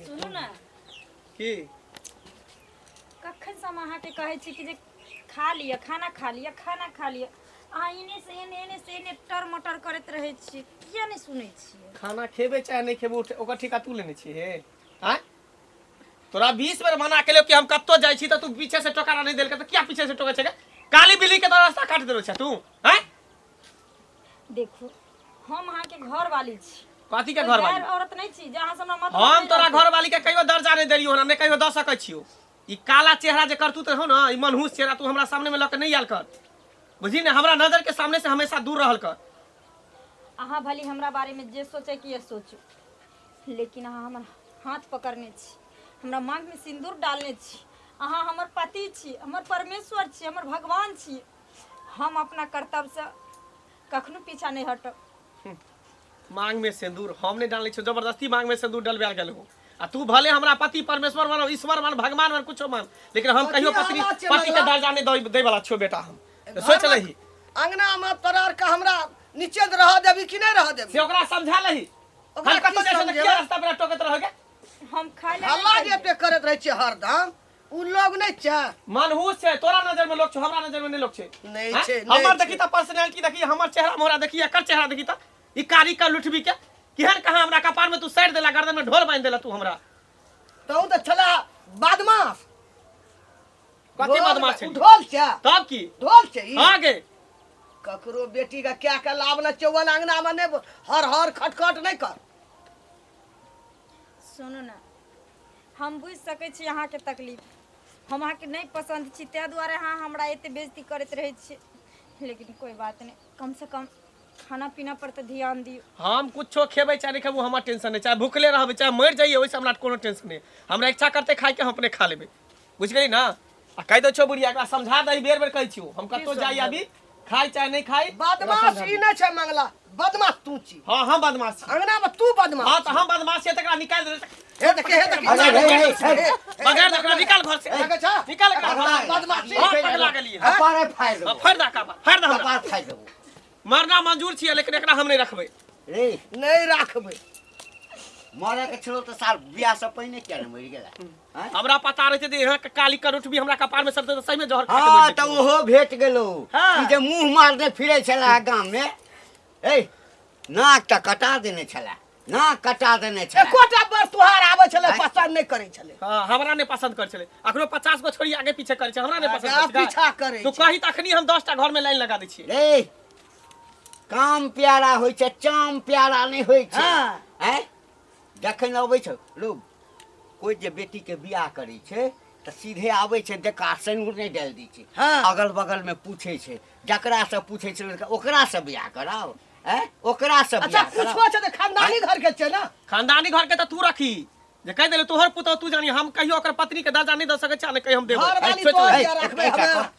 सुनू ना की कखन से हम अहाँके कहै छी कि जे खा लिअ खाना खा लिअ अहाँ इने से एने टर मटर करैत रहै छियै किया नहीं सुनै छियै खाना खेबे चाहे नहीं खेबे ओकर ठिका तू लेने छी हे हैं तोरा 20 बेर मना केलियो कि हम कत्तो जाइ छी त तू पीछे से टोकरा नहीं देल के त किया पीछे से टोकै छै काली बिल्ली के तो रास्ता काट देलो छ तू हैं देखो हम अहाँके घर वाली छी कथी के घर वाली औरत नहीं छी जहाँ से हमरा मतलब हम तोरा घर वाली के कहियो दर्जा नहीं देलियो ना कहियो द सकै छियो ई काला चेहरा जे करतू त हो ना ई मनहूस चेहरा तू हमरा सामने में ल के नहीं आल कर बुझी ना हमरा नजर के सामने से हमेशा दूर रहल कर अहाँ भली हमरा बारे में जे सोचे कि ये सोचू लेकिन अहाँ हमर हाथ पकड़ने छी हमरा मांग में सिंदूर डालने छी अहाँ हमर पति छी हमर परमेश्वर छी हमर भगवान छी हम अपना कर्तव्य से कखनो पीछा नहीं हटब मांग में सिंदूर हम नहीं डालने छो जबरदस्ती मांग में सिंदूर डलबा गेल हो आ तू भले हमरा पति परमेश्वर मान ईश्वर मान भगवान मान कुछो मान लेकिन हम कहियो पति के दर्जा नहीं दे वाला छो बेटा हम सोच लही अंगना में तोरा का हमरा नीचे रह देबी कि नहीं रह देबी से ओकरा समझा लही हम कतो जैसे न किया रास्ता पे टोकत रहोगे हम खाए ले हल्ला जे पे करत रह छै हरदम उ लोग नहीं छै मनहूस छै तोरा नजर में लोग छ हमरा नजर में नहीं लोग छै नहीं छै हमर देखी त पर्सनालिटी देखी हमर चेहरा मोहरा देखी एकर चेहरा देखी त ई कारी का लुटबी के केहन कहां हमरा कपार में तू साइड देला गर्दन में ढोल बांध देला तू हमरा तो त छला बदमाश कथी बदमाश छै ढोल छै तब की ढोल छै ई आगे ककरो बेटी का क्या का लाभ न चौवन अंगना में नहीं हर खटखट नहीं कर सुनू ना हम बुझ सकै छी अहाँ के तकलीफ हम अहाँ के नहीं पसंद छी तै दुआरे अहाँ हमरा एते बेइज्जती करैत रहै छी लेकिन कोई बात नहीं कम से कम खाना पीना पर तो ध्यान दियो हम कुछो खेबै चाहे नहीं खेबू हमर टेंशन नहीं चाहे भूखले रहबै चाहे मर जाइए ओइसे हमरा कोनो टेंशन नहीं हमरा इच्छा करते खाए के हम अपने खा लेबै बुझ गेली ना आ कह दो छो बुढ़िया एकरा समझा दही बेर बेर कहै छियो हम कतो जाई अभी खाई चाहे नहीं खाई बदमाश ई नहीं छै मंगला बदमाश तू छी हां हम बदमाश छी अंगना में तू बदमाश हां तो हम बदमाश छी तकरा निकाल दे हे देखे बगैर तकरा निकाल घर से निकाल एकरा घर बदमाशी पकड़ा गेलिए अपारे फाड़ दो फाड़ दा का फाड़ दा हमरा अपार फाड़ दो मरना मंजूर छिए लेकिन एकरा हम नहीं रखबै रे नहीं राखबै मरे के छलो त साल बियाह से पहले क्या न मरि गेला हैं हमरा पता रहते जे यहाँ के काली करोट भी हमरा कपार में सबते सही में जहर खा हां के त ओहो भेट गेलो हाँ। कि जे मुंह मारने फिरे छला गांव में ए नाक त कटा देने छला नाक कटा देने छला एकोटा बार तुहार आबै छले पसंद नहीं करै छले हां हमरा नहीं पसंद कर छले अखनो 50 गो छोड़ी आगे पीछे करे छै हमरा नहीं पसंद आगा पीछा करे तो कही तखनी हम 10 टा घर में लाइन लगा दै छियै रे काम प्यारा होय छै चाम प्यारा नहीं होय छै हां हैं जखन अबै छ लोग कोई जे बेटी के बियाह करै छै त सीधे आबै छै देखा सिंदूर नहीं डाल दै छै हाँ। अगल बगल में पूछे छै जकरा से पूछे छै ओकरा से बियाह कराओ हैं ओकरा से अच्छा बियाह कराओ पूछो छै खानदानी घर के छै ना खानदानी घर के त तू रखी जे कह देले तोहर पुतो तू जानी हम कहियो ओकर पत्नी के दर्जा नहीं द सकै छै नहीं कहि हम देबै घर वाली सोच तो ले। क्या रखबै हमे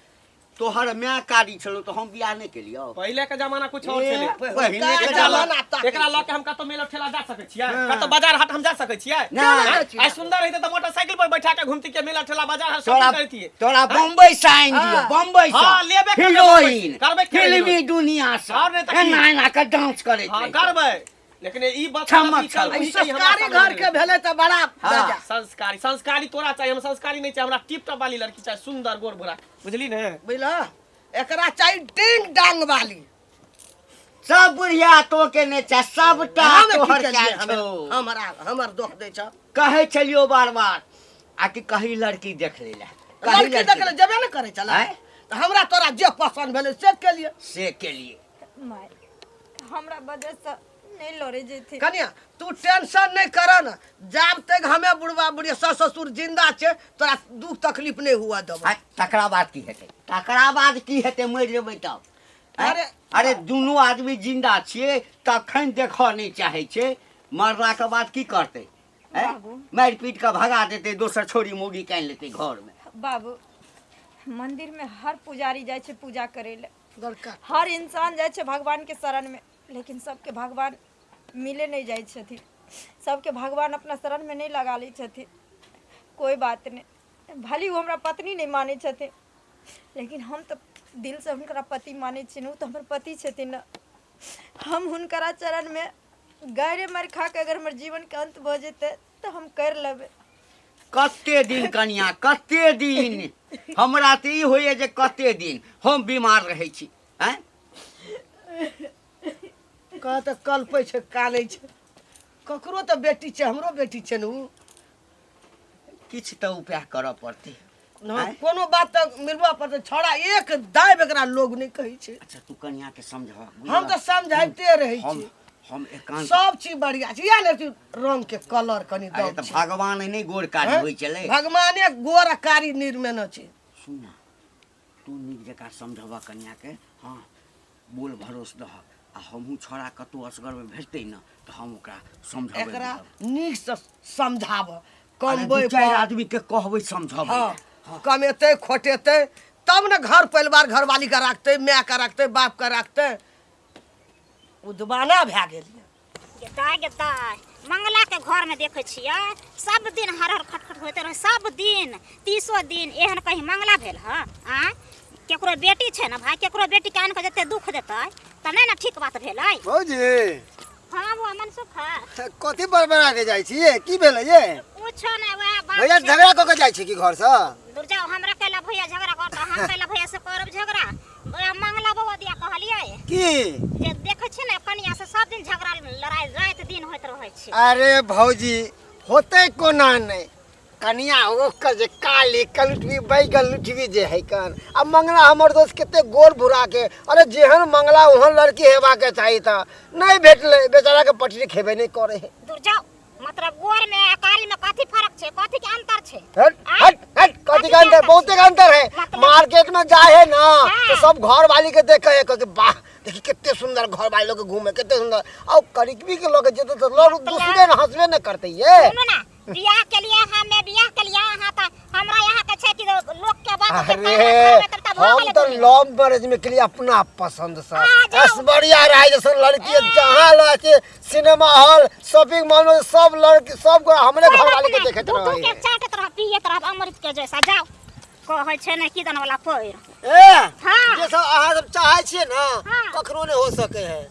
तोहर मैं कारी छलो तो हम बियाह नहीं केलियो पहले के जमाना कुछ और छले पहिने के जमाना तक एकरा ल के हम कतो मेला ठेला जा सकै छियै कतो बाजार हाट हम जा सकै छियै ना आ सुंदर रहिते त मोटरसाइकिल पर बैठा के घूमती के मेला ठेला बाजार हाट तोरा सब करती तोरा बम्बई साइन दियो हाँ। बम्बई हां लेबे करबै हीरोइन करबै फिल्मी दुनिया से और नहीं त की? एना एना के डांस करे हां करबै लेकिन ई बात छमक छल। ई संस्कारी घर के भेले त बड़ा राजा संस्कारी संस्कारी तोरा चाहिए हम संस्कारी नहीं चाहिए हमरा टिप टॉप वाली लड़की चाहिए सुंदर गोर भोरा बुझली ने बुझला एकरा चाहिए डिंग डांग वाली सब बुढ़िया तो के ने छ सबटा हम की तोहर केलियै क्या छौ हमरा हमर दोख दै छ कहे छलियो बार बार आ कि कहीं लड़की देख लेला कहीं लड़की देख ले जबे न करे चला हैं? त हमरा तोरा जे पसंद भेले से के लिए से के लिए माय हमरा वजह से नहीं लड़े जेथे कन्या तू टेंशन नहीं कर न जब तक हमें बुढ़वा बुढ़िया ससुर जिंदा छे तोरा दुख तकलीफ नहीं हुआ देबो आ तकरा बाद की हेतै तकरा बाद की हेतै मर जेबै तब अरे अरे दुनू आदमी जिंदा छियै तखन देखऽ नहीं चाहे छै मरला के बाद की करतै बाबू। मारि पीट के भगा देतै दोसर छोरी मोगी कान लेतै घर में बाबू मंदिर में हर पुजारी जाय छे पूजा करे ले गलका हर इंसान जाय छे भगवान के शरण में लेकिन सबके भगवान मिले नहीं जाय छथिन सबके भगवान अपना शरण में नहीं लगा लै छथिन कोई बात नहीं भली वो हमरा पत्नी नहीं माने छथिन लेकिन हम तो दिल से हुनकरा पति माने छिन उ तो हमर पति छथिन न हम हुनकरा चरण में गायरे मार खा के अगर हमर जीवन के अंत भ जेते तो हम कर लेबे। कते दिन कनिया, कते दिन? हमरा तऽ ई होइए जे कते दिन हम बीमार रहै छी। हैं? कह तऽ कल्पै छै, कानै छै। ककरो तऽ बेटी छै, हमरो बेटी छै ने उ। किछु तऽ उपाय करऽ पड़तै। हाँ, कोनो बात तऽ मिलबा पड़तै। छोड़ा एक दाइब एकरा लोग नहीं कहै छै। अच्छा तू कनिया के समझा। हम तो समझाइते रहै छी। हम एकांत सब चीज बढ़िया छै। या ने तू रंग के कलर कनी अरे दब तऽ छै। भगवान नहीं गोर कारी होइ छलै। भगवाने गोर आ कारी निर्मेन छै। सुन ना, तू नीक जकाँ समझबा कनिया के। हाँ, बोल भरोस दह। आ हमहूँ छोड़ा कतहु असगर में भेजतै न तऽ हम ओकरा समझबै। एकरा नीक से समझाब। कमबै कमबै चारि आदमी के कहबै समझबै। हाँ, कमेतै खोटेतै तब न घर परिवार घरवाली का रखते, माय का रखते, बाप का रखते। उदबाना भए गेल। गेदाय गेदाय मंगला के घर में देखे छियै सब दिन हर हर खटखट होते रहे। सब दिन 30 दिन एहन कहीं मंगला भेल ह। आ केकरो बेटी छै ना भाई, केकरो बेटी के आन के जते दुख देतै त नहीं ना ठीक बात भेलै। भौजी हां वो मनसुख है। कथी बड़बड़ा के जाइ छी ये? की भेलै ये? पूछो ना वह बात। भैया झगड़ा क के जाइ छी की घर से? दूर जाओ, हमरा कहला भैया झगड़ा करता, हम कहला भैया से करब झगड़ा। ओया मंगला बाबा दिया कहलियै की जे देखे छी ना कनिया से सब दिन झगड़ा लड़ाई रात दिन होइत रहै छै। अरे भौजी होते कोना नहीं, कनिया ओकर जे काली कलुटवी बैगल लुटवी जे है कन। अब मंगला हमर दोस्त केते गोल भुरा के, अरे जेहन मंगला ओहन लड़की हेबा के चाहिए था, नहीं भेटले। बेचारा के पटरी खेबे नहीं करे है। दूर जाओ, मतलब गोर में कारी में कथी फर्क छै, कथी के अंतर छै? हट हट हट, कथी का अंतर? बहुते का अंतर है। मार्केट में जाए है ना तो सब घर वाली के देखे है कि वाह देखी कितने सुंदर घर वाली लोग घूमे, कितने सुंदर। और करीबी के लोग जेते तो लोग दूसरे न हंसबे न करते ये। सुनो ना, बियाह के लिए हमें बियाह के लिए यहाँ था हमरा यहाँ के छै कि लोग के बात के अरे हम तो लव मैरिज में के लिए अपना पसंद सा बस बढ़िया रहे। जैसे लड़की जहाँ लगे सिनेमा हॉल शॉपिंग मॉल में सब लड़की सब हमरे घर वाले के देखत रहे के चाटत रह पियत रह अमृत के जैसा। जाओ कहै छै ने किदन वाला पैर। ए हाँ। जे सब अहाँ सब चाहे छिए ना हाँ। कखनो नहीं हो सके है।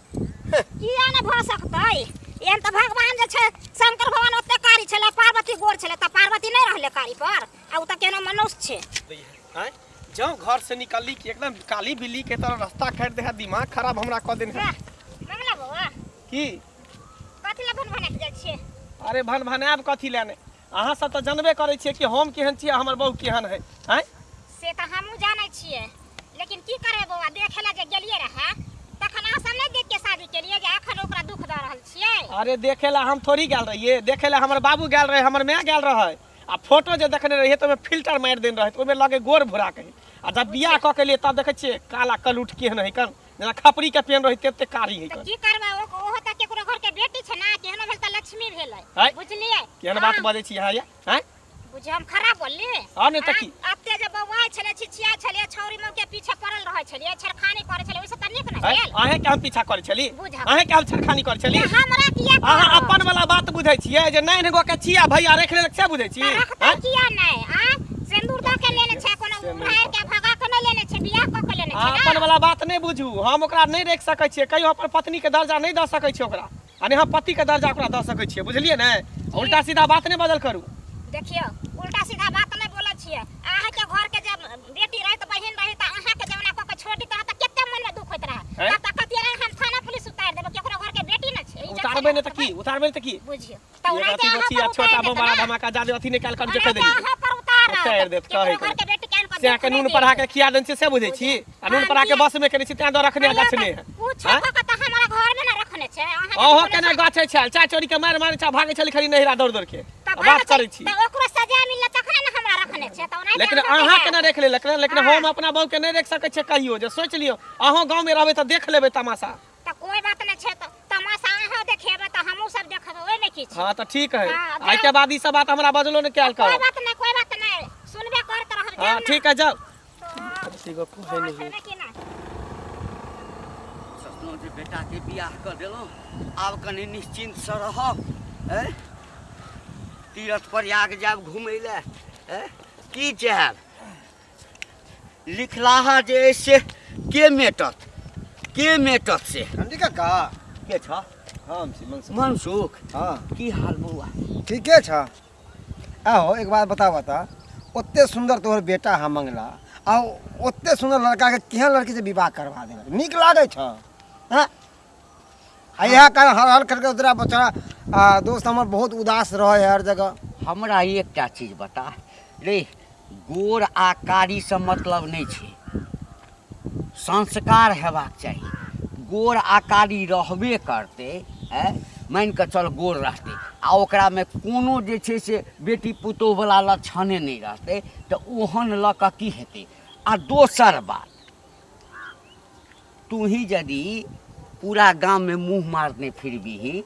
किया ने भ सकतै? एहन त भगवान जे छै शंकर भगवान ओते कारी छले, पार्वती गोर छले त पार्वती नहीं रहले कारी पर। आ उ त केना मनुष्य छै। हैं? जौ घर से निकलली कि एकदम काली बिल्ली के तरह रास्ता काट दे है। दिमाग खराब हमरा क देन है। मंगला बउआ की कथी ला भन के जाइ छियै? अरे भन भनाब कथी लेने? अहाँ सब तो जानबे करे छिए कि हम केहन छिए, हमर बहू केहन है। हैं? से त हमहू जानै छियै, लेकिन की करे बउआ देखेला जे गेलियै रहे तखन अहाँ सब नहीं देख के शादी केलियै जे अखन ओकरा दुख द रहल छियै। अरे देखेला हम थोड़ी गेल रहिए, देखेला हमर बाबू गेल रहे, हमर माय गेल रहे। आ फोटो जे देखने रहिए तो में फिल्टर मार देन रहे, तो में लगे गोर भुरा के। आ जब बियाह क के लिए तब देखे छिए काला कलुट केहन है कन, जेना खपरी के पेन रही तेते कारी है त कन। की करबै? ओहो त केकरो घर के बेटी छै ना, केहनो भेल त लक्ष्मी भेलै। है? बुझलियै? केहन बात बजे छी यहाँ ये? हैं? बुझे हम खराब बोलली? हां नहीं त की? अत्ते जे बौआ छले छिछिया छले छौरी मौ के पीछे पड़ल रहै छलिए, छरखानी करे छले, ओइसे त नीक न हैं? भेल। अहे के हम पीछा करे छली? बुझा। अहे के हम छरखानी करे छली? हमरा किया अहाँ अपन वाला बात बुझै छिए जे नहीं एगो के छिया भैया रख ले से बुझै छी? रखता किया नहीं? आ सिंदूर द के लेने छै, कोनो उड़ाय के भगा के नहीं लेने छै, बियाह क के लेने छै ना। अपन वाला बात नहीं बुझू। हम ओकरा नहीं रख सकै छिए, कहियो अपन पत्नी के दर्जा नहीं द सकै छी ओकरा। अने हम पति के दर्जा ओकरा द सकै छिए, बुझलिए ने? उल्टा सीधा बात नहीं बदल करू। देखियो उल्टा सीधा बात नहीं बोलै छियै। अहाँ के घर के जब बेटी रही त बहिन रही त अहाँ के जवना क के छोड़ी त केते मन में दुख होइत रहे। हैं? त कथि हम थाना पुलिस उतार देब, केकरो घर के बेटी न छै। उतारबे ने त की? उतारबे ने त की? बुझियो त ये उना अथी बची आ छोटा बम बड़ा धमाका जादे अथी निकाल कर जके देली। अहाँ पर उतार उतार देत कहे घर के बेटी केहन से के नून पढ़ा के खिया देन से बुझै छी? आ नून पढ़ा के बस में केने छी तें द रखने गछने है। पूछो क त हमरा घर में न रखने छै। ओहो केने गाछे छल, चाय चोरी के मार मार छा भागे छली खरी नहिरा दौड़ दौड़ के। बात करै छी। त ओकरो सजा मिलला तखने न हमरा रखने छै। त ओना लेकिन अहाँ केना देख ले, लेकिन हम अपना बहू के नहीं देख सकै छै कहियो। जे सोच लियो अहाँ गांव में रहबे त देख लेबे तमाशा। त कोई बात नहीं छै। त तमाशा अहाँ देखेबे त हमहू सब देखबे, ओए में की छै? हां त ठीक है। हाँ, आई के बाद ई सब बात हमरा बजलो ने कैल कोई कर। बात नहीं, कोई बात नहीं, सुनबे करत रहब। हां ठीक है जाओ। तो सीगो कोहे नहीं। कि नहीं सोचलहुँ जे बेटा के बियाह कऽ देलहुँ, आब कनि निश्चिंत सँ रहब। हैं? तीर्थ प्रयाग जायब घुमय लए। हैं? की चाहब? लिखलाहा जे अछि से के मेटत? के मेटत से? ठंडी काका के छ? हम छी मनसुख। मनसुख हाँ की हाल बौआ? ठीके छ। आहो एक बात बता ओते सुंदर तोहर बेटा है मंगला आ ओते सुंदर लड़का के केहन लड़की से विवाह करवा दे नीक लागे छ? हाँ आ यह कारण हर हर करके तोरा बच्चा दोस्त हमर बहुत उदास रहे है हर जगह। हमरा एकटा चीज बता रे, गोर आ कारी से मतलब नहीं छै, संस्कार हेबाक चाहिए। गोर आ कारी रहबे करते मान के चल गोर रहते आ ओकरा में कोनो जे छै से बेटी पुतोह वाला लक्षणे नहीं रहते तो ओहन लऽ कऽ की हेतै। आ दोसर बात, तू ही यदि पूरा गांव में मुँह मारने फिरबीही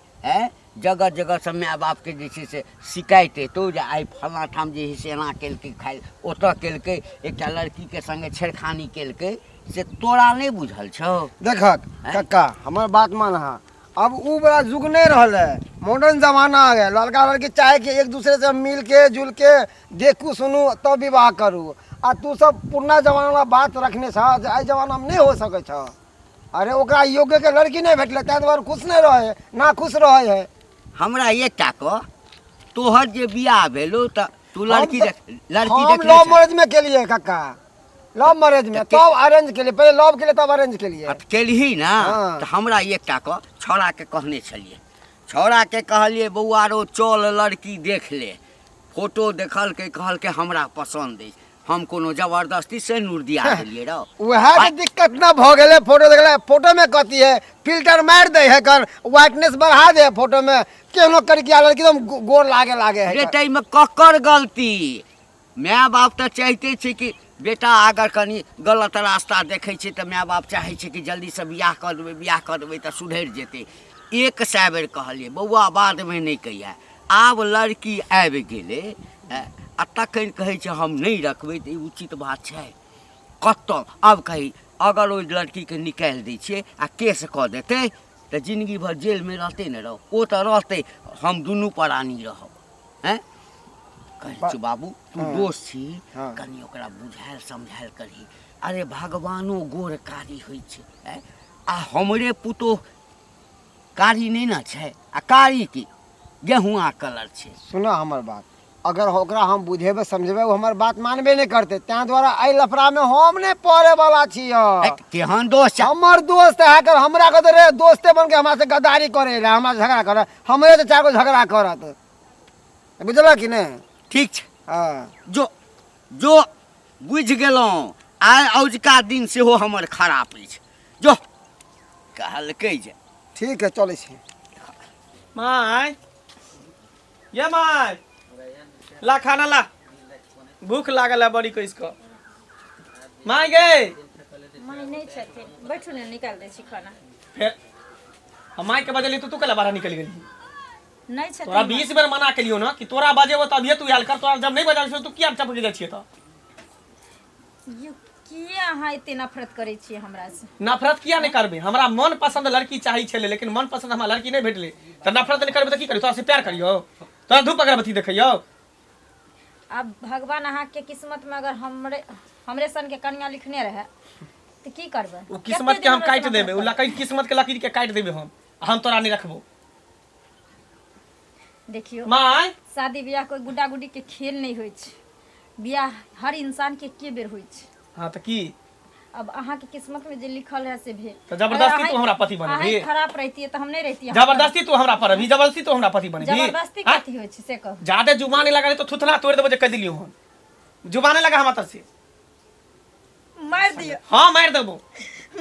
जगह जगह से माय बाप के जे छै से शिकायत हेतौ जे आई फलां ठाम जे है से एना केलकै, खाइ ओतऽ केलकै, एकटा लड़की के संगे छेड़खानी केलकै, से तोरा नहीं बुझल छौ? देखक कक्का हमर बात मान हा, अब उ बड़ा जुग नहीं रहल है, मॉडर्न जमाना आ गया। लड़का लड़की चाहे कि एक दूसरे से मिल के जुल के देखू सुनू तब विवाह करू। आ तू सब पुरना जमाना वाला बात रखने छ, आई जमाना में नहीं हो सके छ। अरे ओकरा योग्य के लड़की नहीं भेटले ताहि दुआरे खुश नहीं रहे, ना खुश रहे है। हमरा एकटा कह, तोहर जे बियाह भेलो त तू लड़की हम देख लव मैरिज में के लिए कक्का, लव मैरिज में तब अरेंज के लिए, पहले लव के लिए तब अरेंज के लिए। अब केलही ना हाँ। तो हमरा एकटा कह, छौड़ा के कहने छलिए, छौड़ा के कहलिए बौआ रो चल लड़की देख ले, फोटो देखल के कहल के हमरा पसंद है, हम कोनो जबरदस्ती से नूर दिया देलिए रहो। वह के दिक्कत ना भ गेले, फोटो देखले, फोटो में कथी है फिल्टर मार दे है कर व्हाइटनेस बढ़ा दे फोटो में, केनो करके लड़की एकदम गोर लागे है। बेटा में ककर गलती, माय बाप तो चाहते छे कि बेटा अगर कनी गलत रास्ता देखे छे तो माय बाप चाहे छे कि जल्दी से बियाह कर देवे तो सुधर जेते। एक सै बेर कहलिए बौआ बाद में नहीं कहिए, आब लड़की आबि गेले आ तखन कहै छै हम नहीं रखबै तो उचित बात छै? कतौ अब कही अगर ओहि लड़की के निकाल दै छियै आ केस कऽ देतै तो जिंदगी भर जेल में रहते न रहो, ओ तो रहते, हम दुनू प्राणी रहब। हैं कहै छी बाबू तू दोस्त छी, कनी ओकरा बुझायल समझायल करही। अरे भगवानो गोर कारी होइ छै आ हमरे पुतोह कारी नहीं ना छै, आ कारी की गेहुआ कलर छै। सुना हमर बात, अगर ओकरा हम बुझेबे समझेबे वो हमर बात मानबे नहीं करते, त्या द्वारा आई लफड़ा में हम नहीं पड़े वाला छियो। केहन दोस्त छै? हमर दोस्त है कर हमरा के रे दोस्ते बन के हमरा से गद्दारी करे रे, हमरा झगड़ा करे, हमरे तो चार गो झगड़ा करत, बुझला कि नहीं? ठीक छै, हाँ जो जो बुझ गेलहुँ। आइ अजुका दिन सेहो हमर खराब अछि, जो कहलकै जे ठीक है चले छी। माय ये माय ला खाना ला, भूख लागल है बड़ी कइस को। माय गे माय नहीं छथिन, बैठू ने निकाल दै छी खाना। फिर हम माय के बजली तो तू कला बाहर निकल गेली? नहीं छथिन तोरा 20 बेर मना केलियो ना कि तोरा बजेबो तभिए तू आयल कर, तोरा जब नहीं बजाबे तू किया चपक जाइ छियै? तो यौ किया अहाँ एते नफरत करै छियै हमरा से? नफरत किया नहीं करबे? हमरा मन पसंद लड़की चाही छले, लेकिन मन पसंद हमरा लड़की नहीं भेटले तो नफरत नहीं करबे तो की करी? तोरा से प्यार करियो, तोरा धूप अगरबत्ती देखियो। अब भगवान अहाँ के किस्मत में अगर हमरे सन के कन्या लिखने रहे तो की करबे? वो किस्मत के हम काट देबे, उ लकड़ी किस्मत के लकीर के काट देबे हम तोरा नहीं रखबो। देखियो माय शादी ब्याह कोई गुड्डा गुड्डी के खेल नहीं होइ छै, ब्याह हर इंसान के के बेर होइ छै। हां तो की अब अहाँ के किस्मत में जे लिखल है से भेल, तो जबरदस्ती तू हमरा पति बनेबी? खराब रहती तो हम नहीं रहती। जबरदस्ती तू हमरा पर अभी जबरदस्ती तू हमरा पति बनेबी? जबरदस्ती कथी होइ छै से कह? ज्यादा जुबान लगा तो थुथना तोड़ देबो जे कह दिलियो हम, जुबान लगा हम तर से मार दियो। हां मार देबो,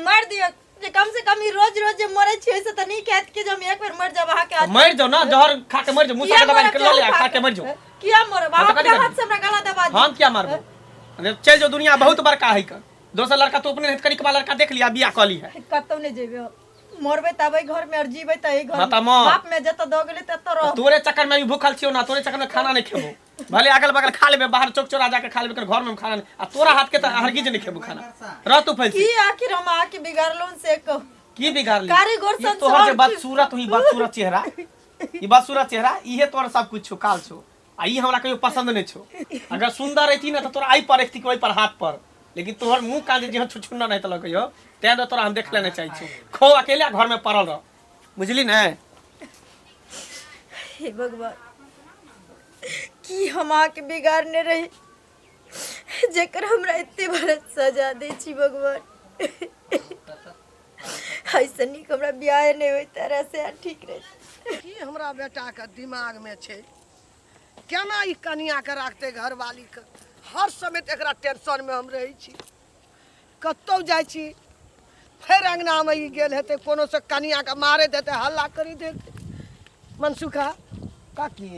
मार दियो जे कम से कम रोज रोज जे मरे छियै से त नहीं कहत के जब एक बार मर जाब अहाँ के। मर जाओ ना, जहर खा के मर जाओ, मुंह से दवाई के ले खा के मर जाओ। किया मरब? आप के हाथ से हमरा गला दबा दी। हम क्या मारबो? अरे चल जो, दुनिया बहुत बड़का है कर, दोसर लड़का तो अपने करी के लड़का देख लिया, बियाह कर ली है। कतौ नहीं जेबे, मरबे तबे घर में और जीबे त घर हाँ, में। बाप में जत द गेले तत रह। तोरे चक्कर में भी भूखल छियो ना, तोरे चक्कर में खाना नहीं खेबो, भले अगल बगल खा लेबे, बाहर चौक चौरा जाके खा लेबे, घर में खाना नहीं, आ तोरा हाथ के त हरगिज नहीं खेबो खाना। रह तू फैल की आखिर हम आके बिगाड़लों से कह की बिगाड़ ली? कारीगर ये तोहर जे बदसूरत हुई, बदसूरत चेहरा, ई बदसूरत चेहरा इहे तोहर सब कुछ छो, काल छो, आ ई हमरा कहियो पसंद नहीं छो। अगर सुंदर रहती ना तो तोरा आई पर रखती कोई पर हाथ पर, लेकिन तोहर मुंह काजे जे छुछुन्ना नहीं त लगियो, तै तोरा हम देख लेना चाहिए छो। खो अकेले घर में पड़ल रह, बुझली न? हे भगवान की हम आके बिगाड़ने रही जेकर हमरा इतने बड़ा सजा दे छी भगवान। ऐसा निक हमरा ब्याह नहीं होई तरह से ठीक रहे। की हमरा बेटा के दिमाग में छे केना ई कनिया के राखते घर वाली के हर समय एकरा टेंशन में हम रही छी। कतौ जाय छी फिर अंगना में ई गेल हेते कोनो से कनिया के मारे देते हल्ला करी देते। मनसुखा काकी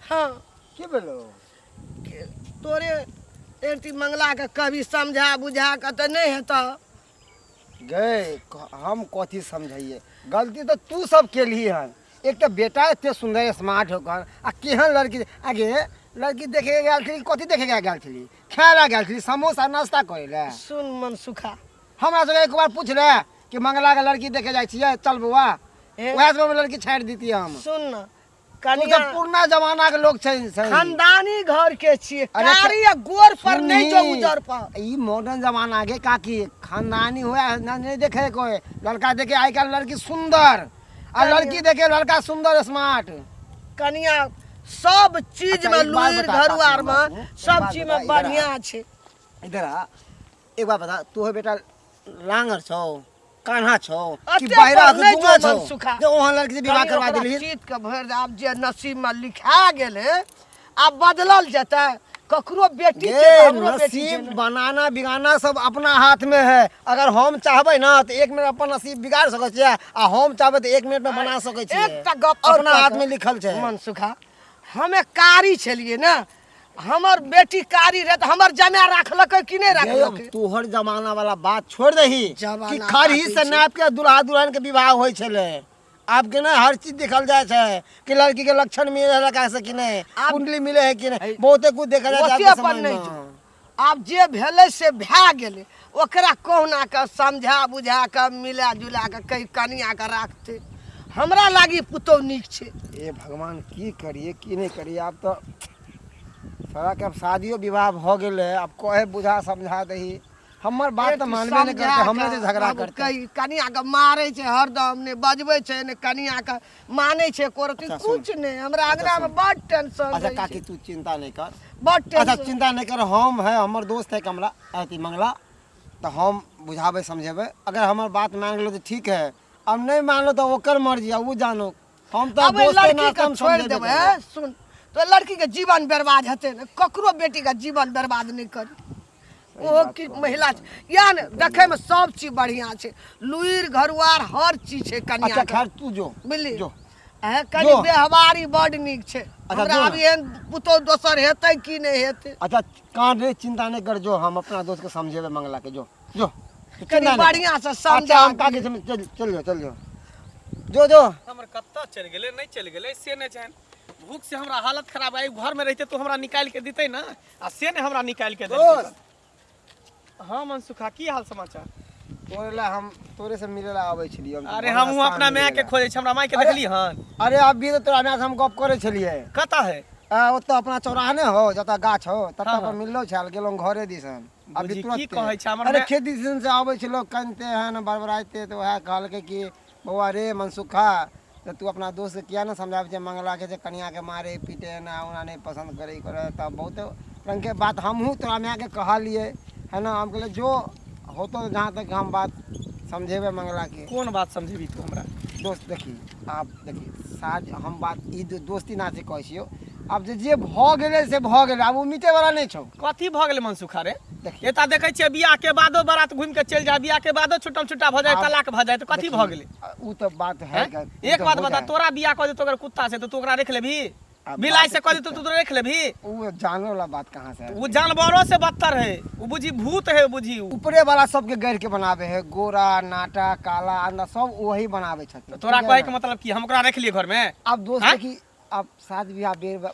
हाँ की बोलो तोरे एरती मंगला के कभी समझा बुझा के तो नहीं हेता। गए हम कथी समझाइए गलती तो तू सब के लिए हन। एक तो बेटा इतने सुंदर स्मार्ट होकर आ केहन लड़की आगे लड़की देखे गल थी कथी देखे गल थी खाए गल थी समोसा नाश्ता करे ले। सुन मनसुखा हमरा से एक बार पूछ रहे कि मंगला के लड़की देखे जाए छिए चल बुआ वह में लड़की छाड़ दी हम। सुन न तू कनिया तो पुरना जमाना के लोग छै खानदानी घर के छिए अरे कारी या गोर पर नहीं जो उजर पर। ई मॉडर्न जमाना के काकी खानदानी हुआ नहीं देखे कोई लड़का देखे आई काल लड़की सुंदर आ लड़की देखे लड़का सुंदर स्मार्ट। कनिया सब चीज अच्छा, में एक बात लुइर बता घरवार काकी, बाबू, में एक सब बात चीज बता, में इधर आ। बढ़िया छे। इधर आ एक बात बता तू है बेटा लांगर छो कान्हा छो कि अते बाहरा पर के नहीं गुंगा जो छो मनसुखा। जो वहां लड़की से विवाह करवा दिली। चीत के भर आब जे नसीब में लिखा गेले अब बदलल जता ककरो बेटी के ये हमरो बेटी के नसीब बनाना बिगाना सब अपना हाथ में है। अगर हम चाहबे ना तो एक मिनट अपन नसीब बिगाड़ सके छिए आ हम चाहबे तो एक मिनट में बना सके छिए। एक ता गप और अपना कहता। हाथ में लिखल छै। मनसुखा हमें कारी छलिए ना हमर बेटी कारी रहे तो हमर जमा राखलक कि नहीं राखलक। तोहर जमाना वाला बात छोड़ दही जमाना कि खरी काफी से छै। नाप के दुल्हा दुल्हन के विवाह होय छले। अब के ना हर चीज देखल जाए छै कि लड़की के लक्षण मिले लड़का से कि नहीं कुंडली मिले है कि नहीं बहुते कुछ देखा जाए छै। ओते आज के पर समय नहीं में। जो आब जे भेले से भै गेले ओकरा कहुना के समझा बुझा के मिला जुला के कई कनिया के राखते हमरा लागी पुतौ नीक छे। ए भगवान की करिए की नहीं करिए। अब तो सारा के अब शादियों विवाह भ गेले अब कहे बुझा समझा दही हमर बात तो मानबे नहीं करते हमने से झगड़ा करते। कई कनिया के मारे छे हरदम ने बजबे छे ने कनिया के माने छे कोरती अच्छा, सुन। कुछ नहीं हमरा आगरा में बड़ टेंशन अच्छा रही काकी छे। तू चिंता नहीं कर। बड़ अच्छा टेंशन चिंता नहीं कर हम है हमर दोस्त है कमला अति मंगला तो हम बुझाबे समझेबे। अगर हमर बात मान लो तो ठीक है अब नहीं मान लो तो ओकर मर्जी है वो जानो हम तो अब दोस्त है लड़की ना के कम छोड़ समझे देबे देबे। सुन तो लड़की के जीवन बर्बाद हेते न ककरो बेटी का जीवन बर्बाद नहीं करी। ओ की महिला छे। या न देखे में सब चीज बढ़िया छे लुइर घरवार हर चीज छे कनिया अच्छा के खैर तू जो बुझली जो कनी जो। व्यवहारी बड़ नीक छे। अच्छा, हमरा जो अब न। एहन पुतौ दोसर हेतै कि नहीं हेतै अच्छा कान रे चिंता नहीं कर जो हम अपना दोस्त के समझेबे मंगला के जो जो कनी चिंता नहीं कर। बढ़िया से अच्छा समझा हम काकी से चल जो जो हमर कत्ता चल गेले नहीं चल गेले से नहीं जान भूख से हमरा हालत खराब है घर में रहते तो हमरा निकाल के देते ना आ से ने हमरा निकाल के देते। हाँ मनसुखा की हाल समाचार। तोरे से मिले ला आवे छलिए। अरे हम अपना माय के खोजे छ हमरा माय के देखली हन। अरे अभी तो तोरा माय से हम गप करे छलिए। कता है ओतो अपना चौराहा ने हो जता गाछ हो तता हाँ, पर हाँ। मिललो छल गेलो घरे दिसन बुझी, की तुरंते। कहै छै हमर अरे माय- खेत दिसन से आवे छ लोग कनते हन बरबराते तो वह कहल के कि बउआ रे मनसुखा तो तू अपना दोस्त के किया ना समझावे छे मंगला के जे कन्या के मारे पीटे ना उना नहीं पसंद करे तब बहुत रंग के बात हमहू तोरा माय के कहलिए है ना हम कहले जो होतो जहाँ तक हम बात समझेबे मंगला के कौन बात समझेबी तू हमरा। दोस्त देखी आप देखी साज हम बात ई दोस्ती ना से कहै छियो अब जे भ गेले से भ गेले अब उ मिटे वाला नहीं छौ। कथी भ गेले मनसुखा रे देखिए एता देखै छियै बियाह के बादो बारात घूम के चल जाए बियाह के बादो छुट्टा छुट्टा भ जाए आप- तलाक भ जाए तो कथी भ गेले। उ तो बात है हैं? एक बात बता तोरा बियाह कर दे तो अगर कुत्ता से तो तू ओकरा रख लेबी अब बिलाई बात से कर दे तो तू रख लेबी। उ जाने वाला बात कहाँ से है। वो जानवरों से बदतर है वो बुझी भूत है बुझी उ। ऊपरे वाला सबके गैर के बनावे है गोरा नाटा काला अंडा सब वही बनावे छथिन। तोरा ठीक है कहे ना? के मतलब कि हम ओकरा रख लिए घर में। अब दोस्त हैं? देखी अब शादी ब्याह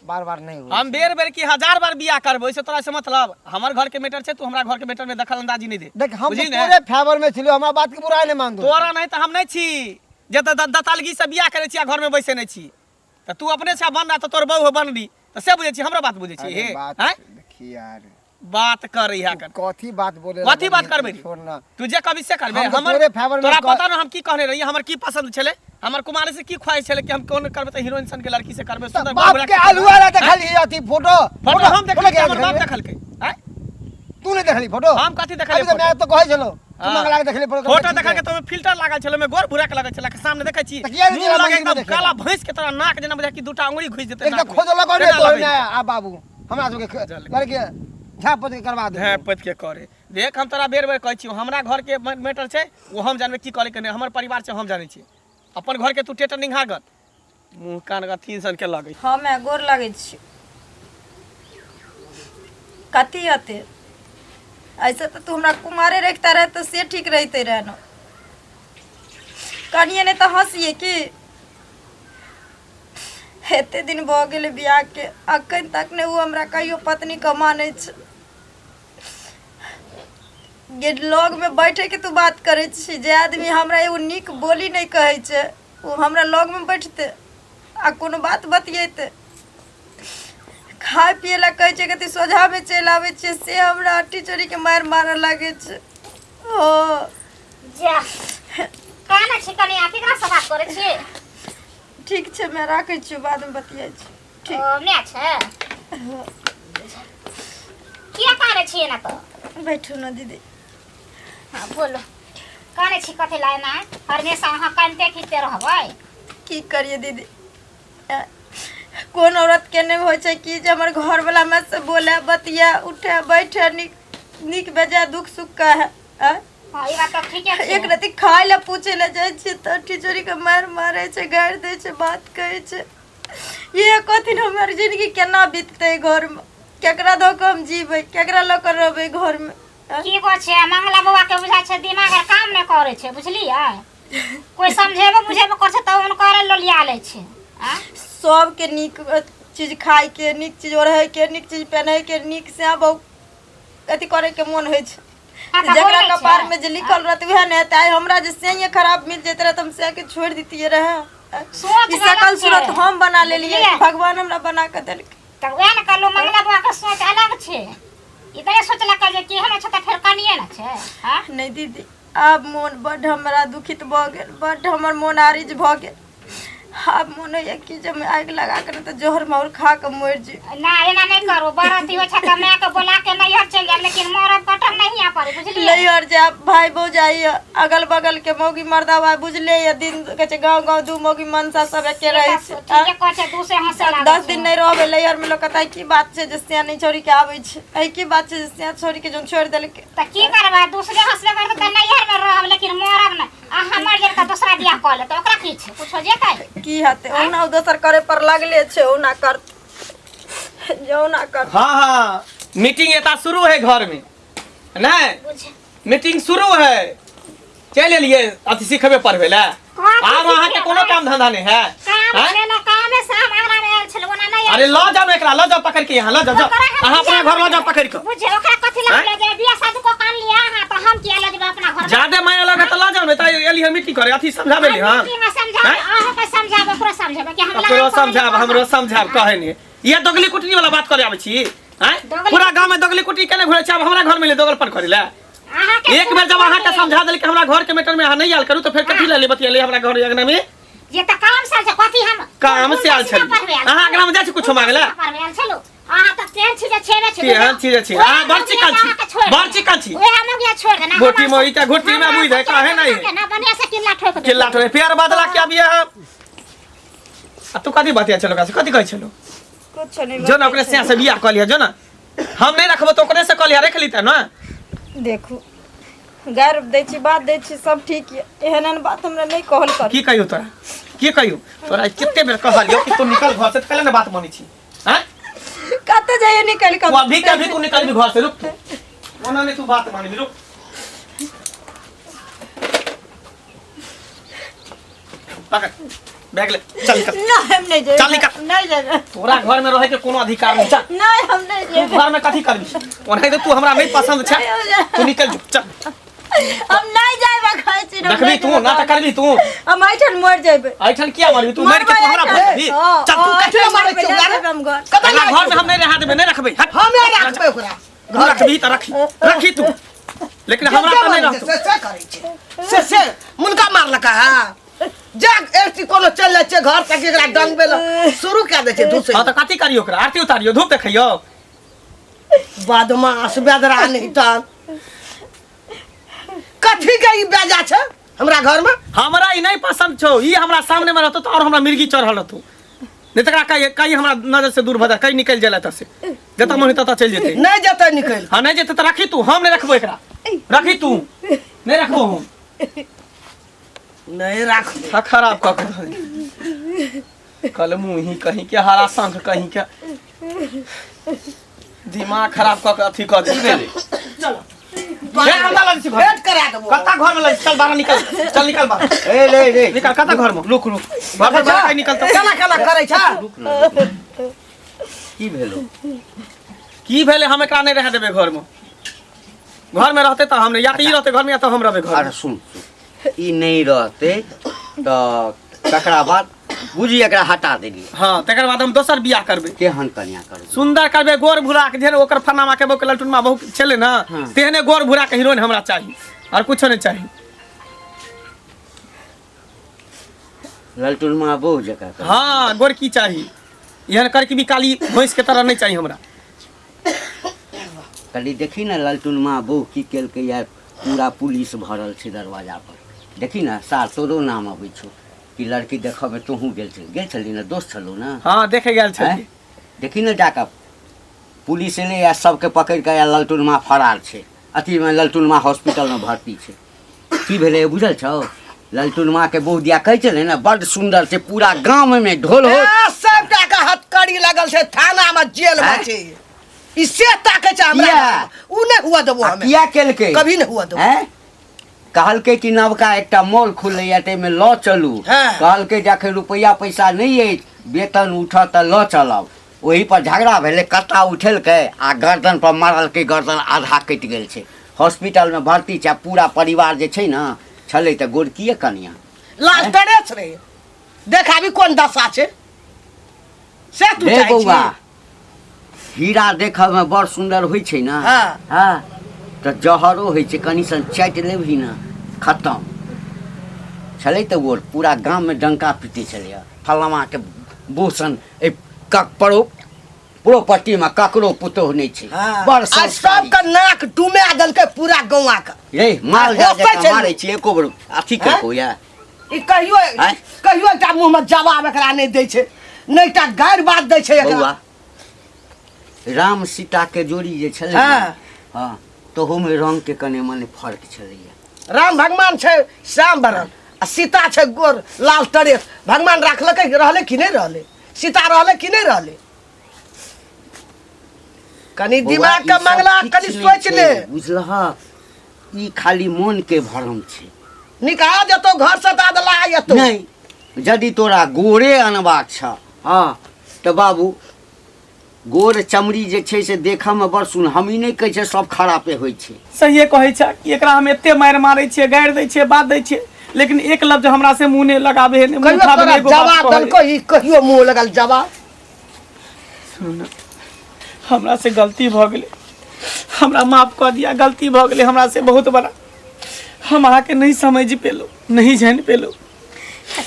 बार बार नहीं हो हम बेर बेर की 1000 बार बियाह करबो इससे तोरा से मतलब हमर घर के मैटर छे तू हमरा घर के मैटर में दखल अंदाजी नहीं दे। देख हम बुझली तो ने? तोरे फेवर में छिलो हमरा बात के बुराई नहीं मान दो। तोरा नहीं तो हम नहीं छी जे दतालगी से बियाह करे छी घर में बैसे नहीं छी तो तू अपने से बन रहा तो तोर बहू बनबी तो से बुझे छी हमरा बात बुझे छी अरे हे बात हैं? देखी यार बात कर रही कर कथी बात बोले कथी बात करबे रे? छोड़ना तुझे कभी से करबे हम तो हमर तोरे फेवर में तोरा कह- पता ना हम की कहने रही हमर की पसंद छले हमर कुमारी से की ख्वाहिश छले कि हम कौन करबे त हीरोइन सन के लड़की से करबे सुंदर बाप के आलुआ ला देखली अथी फोटो फोटो हम देखली हमर बाप देखल के हैं तू नहीं देखली फोटो हम कथि देखली अभी तो मैं तो कहै छलो तू मंगला के देखली फोटो देखल के तो फिल्टर लागल छले में गोर भूरा के लागल छले के सामने देखै छी तकिया मुंह लगे एकदम काला भैंस के तरह नाक जना बुझा कि दूटा अंगुरी घुस जेते एक तो खोज लगा रे तो आ बाबू हमरा सब के लड़के झापत के करवा दे है पत के करे देख हम तोरा बेर बेर कहै छी हमरा घर के मैटर छै वो हम जानबे की करे के नहीं हमर परिवार छै हम जानै छी अपन घर के तू टेटर निंघा गत मुंह कान गथी सन के लगे हम गोर लागै छी कथी हते ऐसे तो तू हमरा कुमारे रखता रहे तो से ठीक रहते रहे न कनिए ने तो हंसिए कि एते दिन भ गेल बियाह के अखन तक ने वो हमरा कहियो पत्नी कमाने छ ये लोग में बैठे के तू बात करे छी जे आदमी हमरा एगो नीक बोली नहीं कहै छै वो हमरा लग में बैठते आ कोनो बात बतियेते खाए पिए ला कहै छै कि सोझा में चलि आबै छै से हमरा हट्टी चोरी के मार मारऽ लागे छै ओ जा काना छी कनी आ केकरा से बात करे छी ठीक छै मैं राखै छी बाद में बतियाइ छी ठीक ओ ने छै किया करे छी ना तो बैठू ना दीदी हां बोलो काने छी कथि लाय ना हमेशा अहाँ कानते खींचते रहबै की करिए दीदी कौन औरत के नहीं हो छै कि जे हमर घर वाला में से बोले बतिया उठे बैठे निक बेजा दुख सुख का है हां ई बात तो ठीके छै एक रति खाए ला पूछे ला जाय छै त टिचोरी के मार मारे छै गाड़ दे छै बात कहै छै ये कथिन हमर जिंदगी केना बीतते घर में केकरा दो के हम जीबै केकरा ल कर रहबै घर में की को छै मंगला बाबा के बुझा छै दिमाग काम नै करे छै बुझलियै कोई समझेबो बुझेबो कर छै त उन करे लोलिया ले छै सब के नीक चीज खाए के नीक चीज ओढ़े के नीक चीज पहने के नीक से बहुत अथी करे के मन होय छै जकरा कपार में जे लिखल रहत वह नहीं त हमरा जे से खराब मिल जेत रहे त हम से के छोड़ दितिए रहे सोच सकल सूरत हम बना लेलिए भगवान हमरा बना के देलकै त वह न कहलो मंगला बाबा के सोच अलग छै इतने सोचला के जे केहन छै त फेर कनिए न छै हां नहीं दीदी अब मन बड हमरा दुखित भ गेल बड हमर मन आरिज भ गेल अब मन है कि जब मैं आग लगा कर तो जोहर मोर खा के मर जी ना एना नहीं करो बराती हो छ कमे के बोला के नहीं हर चल जा लेकिन मरब कटम नहीं आ पारे बुझलिए नहीं हर जा भाई बो जाई अगल बगल के मौगी मर्दा भाई बुझले ये दिन के छ गांव गांव दू मौगी मनसा सब एके रहे छै ठीक कह छै दूसरे हंसे लागे 10 दिन नहीं रहबे लैयर में लोग कहता की बात छै जे सिया नहीं छोड़ी के आबै छै ए की बात छै जे सिया छोड़ी के जोन छोड़ देलके त की करबा दूसरे हंसले कर त नैहर में रहब लेकिन मरब न आ हमर जे का दूसरा बियाह क ले त ओकरा की छै कुछो जे कह की हते ओना दोसर करे पर लागले छै ओना कर जो ना कर हाँ हाँ मीटिंग एता शुरू है घर में नहीं मीटिंग शुरू है चल लिए अथी सिखबे पढ़बे ला आब अहाँ के कोनो काम धंधा नहीं है काम में शाम आरा में आयल छल ओना नहीं अरे लो जाओ एकरा लो जाओ पकड़ के यहाँ लो जाओ अहाँ अपना घर लो जाओ पकड़ के बुझे ओकरा कथि लगे जे बियाह शादी को कान लिया हां त हम किया ले जेबे अपना घर ज्यादा माया लगे त लो जाओ नहीं त एली मीटिंग करे अथी समझाबे ले हां मीटिंग में समझा अहाँ के समझाबे पूरा समझाबे कि हम पूरा समझाब हमरो समझाब कहे नहीं ये दोगली कुटनी वाला बात करे आबै छी हैं पूरा गांव में दोगली कुटनी केने घुरे छ अब हमरा घर में ले दोगल पर करे ला एक बेर जब अहाँ के समझा देल कि हमरा घर के मैटर में अहाँ नहीं आल करू तो फिर कथि ले बतिया हमरा घर अंगना में ये त काम से छै कथि हम काम से आल छल अहाँ अंगना में जाय छी कुछ मांगला आयल छलो अहाँ त तेल छिजे छेबे छै केहन चीज छी आ बड़ची काल छी ओए हम गया छोड़ देना घोटी में इटा घोटी में बुझ दे काहे नहीं ना बनिया से किल्ला ठोक दे किल्ला ठोक फेर बदला के अभी आ तू कथि बतिया चलो का कथि कहै छलो कुछ नहीं जो ना ओकरे से बियाह क लिया जो ना हम नहीं रखबो तो ओकरे से क लिया रख ली त ना देखू गैर दै छी बात दै छी सब ठीक है एहन बात हमरा नहीं कहल कर की कहियो तोरा कितने बेर कहलियो कि तू निकल घर से कले ना बात मानी छी हैं कत जाइए निकल के अभी के अभी तू निकल भी घर से रुक ओना ने तू बात मानी रुक पकड़ बैग ले चल निकल ना हम नहीं जाए चल निकल नहीं जाए तोरा घर में रहे के कोनो अधिकार नहीं चल नहीं हम नहीं तू जाए घर में कथि करबी ओना तू हमरा नहीं पसंद छ तू निकल चल हम नहीं जाए खाई छी देखबी तू ना त करबी तू हम ऐठन मर जाबे ऐठन किया मरबी तू मर के तू हमरा भरबी चल तू कथि मारे छी हम घर कतना घर में हम नहीं रहा देबे नहीं रखबे हम नहीं रखबे ओकरा घर रखबी त रखी तू लेकिन हमरा त नहीं रखतो से करे छी से मुनका मार लका है जा एसी कोनो चल जाय छै घर तक एकरा डंगबे ल शुरू क दै छै दूसरे हां त कथी करियो ओकरा आरती उतारियो धूप देखियो बदमाश बेदरा नहीं त कथी के ई बेजा छै हमरा घर में हमरा ई नहीं पसंद छौ ई हमरा सामने में रहतो त और हमरा मिर्गी चढ़ल रहतो नहीं त कहीं हमरा नजर से दूर भदा कहीं निकल जाला त से जता मन तता चल जेते नहीं जते निकल हां नहीं जेते त रखी तू हम नहीं रखबो एकरा रखी तू नहीं रखबो हम नहीं राख खराब क कल मुही कहीं के हरा संख कहीं के दिमाग खराब क अथी क दी चलो भेंट करा देबो कता घर में चल बाहर निकल चल निकल बाहर ए ले ले निकल कता घर में रुक रुक घर में बाहर निकल त केना केना करे छ की भेलो की भेले हम एकरा नहीं रह देबे घर में रहते त हमरे या त ई रहते घर में या त हम रहबे घर अरे सुन ई नहीं रहते तो तकरा बाद बुझी एकरा हटा देली हां तकर बाद हम दोसर बियाह करबे केहन कन्या करबे सुंदर करबे गोर भुरा के जेहन ओकर फनामा के बोक ललटुनमा बहुत छले ना हाँ। तेहने गोर भुरा के हीरोइन हमरा चाहिए और कुछ नहीं चाहिए ललटुन माँ बहु जगह कर हाँ गोर की चाहिए यहन करके भी काली भैंस के तरह नहीं चाहिए हमरा कली देखी ना ललटुन माँ बहु की केलकै यार पूरा पुलिस भरल छै दरवाजा पर देखी ना सार तोरो नाम अबै छौ कि लड़की देखबे तोहू गेल छली ना दोस्त छलो ना हाँ देखे गेल छै हैं? देखी ना जाकर पुलिस एले या सबके पकड़ के या ललटुन माँ फरार छै अथी में ललटुन माँ हॉस्पिटल में भर्ती छै की भेलै बुझल छौ ललटुन माँ के बहु दिया कहै छलै ना बड़ सुंदर छै पूरा गांव में ढोल हो सबटा के हथकड़ी लगल छै थाना में जेल में हैं? छै इससे ताके छै हमरा किया? उ नहीं हुआ देबो आ हमें किया केलकै कभी नहीं हुआ देबो हैं कहलकै कि नवका एकटा मॉल खुलैया ताहिमे लऽ चलू हाँ। कहलकै जखन रुपैआ पैसा नहीं अछि वेतन उठत तऽ लऽ चलब ओही पर झगड़ा भेलै कत्ता उठेलकै आ गर्दन पर मारलकै गर्दन आधा कटि गेल छै हॉस्पिटल में भर्ती छै पूरा परिवार जे छै ना छलै तऽ गोरकिए कनिया लाल टरेछ रे देखाबी कोन दशा छै से तू रे चाहै बौआ छी हीरा देखयमे बड़ सुन्दर होइ छै ना हाँ। हाँ तऽ जहरो होइ छै कनि सन चाटि लेबही ना खत्म छलै तऽ वो पूरा गाममे डंका पीटे छलै फलामा के बोसन प्रोपर्टीमे ककरो पुतोह नहि छै बड़ आज सबके नाक डुमा देलकै पूरा गौवा के रे माल जा होतै छै मारै छी एको बेर अथी केलको या ई कहियो हैं? कहियो एकटा मुंह में जवाब एकरा नहीं दै छै नहीं एकटा गारि बात दै छै एकरा बौआ राम सीता के जोड़ी जे छलै हाँ। ने, हाँ तोहूमे रंग के कने मने फर्क छलैया राम भगवान छै श्याम बरन आ सीता छै गोर लाल टरेछ भगवान राखलकै रहले कि नहीं रहले सीता रहले कि नहीं रहले कनी दिमाग के मंगला कनी सोच ले बुझलह ई खाली मन के भरम छै निकाह जतो घर से दादला आयतो नहीं यदि तोरा गोरे अनबाक छ हाँ तो बाबू गोर चमड़ी जे छै से देखऽमे बड़ सुन हम ई नहीं कहै छै सब खरापे होइ छै सहिए कहै छै कि एकरा हम एते मार मारै छियै गारि दै छियै बात दै छियै लेकिन एक लफ्ज हमरा से मुंह नहीं लगाबे है मुंह कहियो उठाबे तोरा है, एगो बात जवाब कहै है। देलको ई कहियो मुंह लगल जवाब हमरा से गलती भ गेलै हमरा माफ कऽ दिया गलती भ गेलै हमरा से बहुत बड़ा हम अहाँके नहीं समझ पेलो नहीं जान पेलो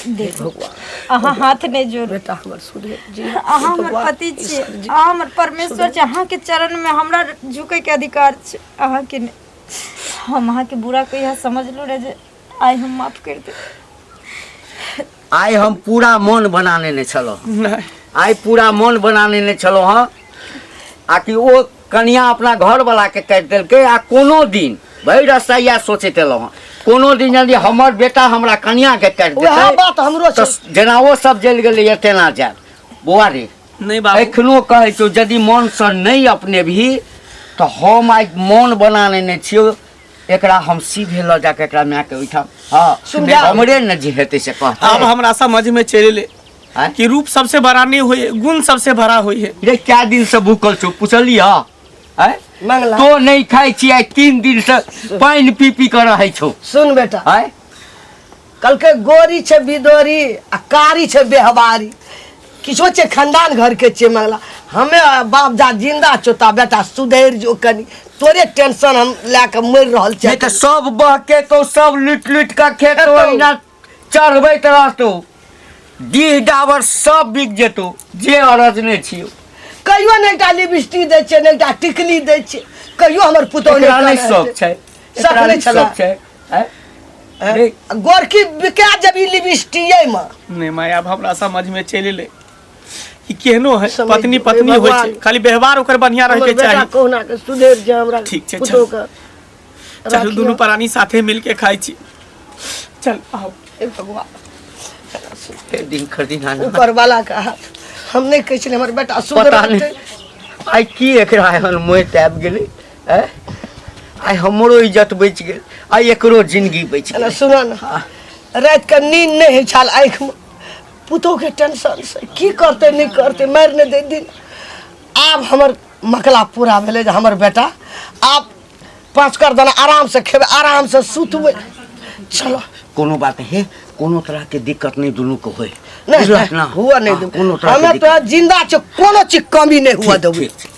देखो अहाँ हाथ नहीं जोड़ बेटा हमर सुधे जी अहाँ हमर पति छी अहाँ हमर परमेश्वर छी अहाँ के चरण में हमरा झुके के अधिकार छै अहाँ के नहीं हम अहाँ के बुरा कहिया समझलो रे जे आइ हम माफ कर दे आइ हम पूरा मन बना लेने छलहुँ नहीं आइ पूरा मन बना लेने छलहुँ हँ आ कि ओ कनिया अपना घर वाला के काटि देलकै आ कोनो दिन भरि रस्ता इएह सोचैत एलहुँ हँ कोनो दिन यदि हमर बेटा हमरा कनिया के काटि वएह देतै बात हमरो छै तऽ जेना ओ सब जलि गेलैए तेना जायब बौआ रे नहीं बाबू एखनो कहै छौ यदि मनसँ नहीं अपने भी तऽ हम आइ मन बना लेने छियौ एकरा हम सीधे लऽ जाके एकरा मायके ओहिठाम हाँ समझा। हमरे ने जे हेतै से कहतै अब हमरा समझ में चल ले आँय? कि रूप सबसे बड़ा नहीं हुई गुण सबसे बड़ा हुई है रे क्या दिन से भूखल छौ पुछलिया आय मंगला तो नहीं खाई छी आइ 3 दिन से पानि पी पी कर रहै छौ सुन बेटा आय कल के गोरी छै बिदोरी आ कारी छै बेहबारी किछो छै खानदान घर के छै मंगला हमें बाप जा जिंदा चोता बेटा सुधैर जो कनी तोरे टेंशन हम लेके मर रहल छै नहीं तो सब बहके तो सब लुट लुट के खेतो इना चढ़बै तरह तो डीह डाबर सब बिक जेतौ जे अरजने छियौ। कहियो नहीं एकटा लिपस्टिक दै छै नहीं एकटा टिकली दै छै कहियो हमर पुतौह एकरा नहि करे शौक छै। छै, शौक एकरा नहि नहि छलै। शौक छै। हैं? हैं? गोरकी बिका जबी लिपस्टिक में नहीं माय अब हमरा समझ में चल ले ई केहनो है समझ पत्नी गेलै, पत्नी होइ भगवान। छै, खाली व्यवहार ओकर बढ़िया रहे हमर के बेटा चाही। कहुना के सुधेर जे हमरा ठीक छै, पुतौह चल। के चल राखियो। दुनू प्राणी साथे मिल के खाई छी। चल आओ। हे भगवान दिन खरदिन आना ऊपर वाला का हाथ हम नहीं कहै छलियै हमर बेटा सुधर पता नहीं आई की एकरा एहन मोह आबि गेलै। हैं? आई हमरो इज्जत बचि गेल, आई एकरो जिंदगी बचि एना गेल। सुनो ना रात के नींद नहीं है छाल आँख में पुतोह के टेंशन से की करते नहीं करते मार नहीं दे दिन। आब हमर मकला पूरा भेले जे हमर बेटा आप 5 कर दाना आराम से खेबे आराम से सुतबे। चलो कोनो बात है, कोनो तरह के दिक्कत नहीं दुनू को होए। नहीं बुझलक ना? हुआ नहीं हाँ, दे कोनो तरह के हमें दिक्कत तो जिंदा छो कोनो चीज कमी नहीं हुआ ठीक, देबे। ठीक,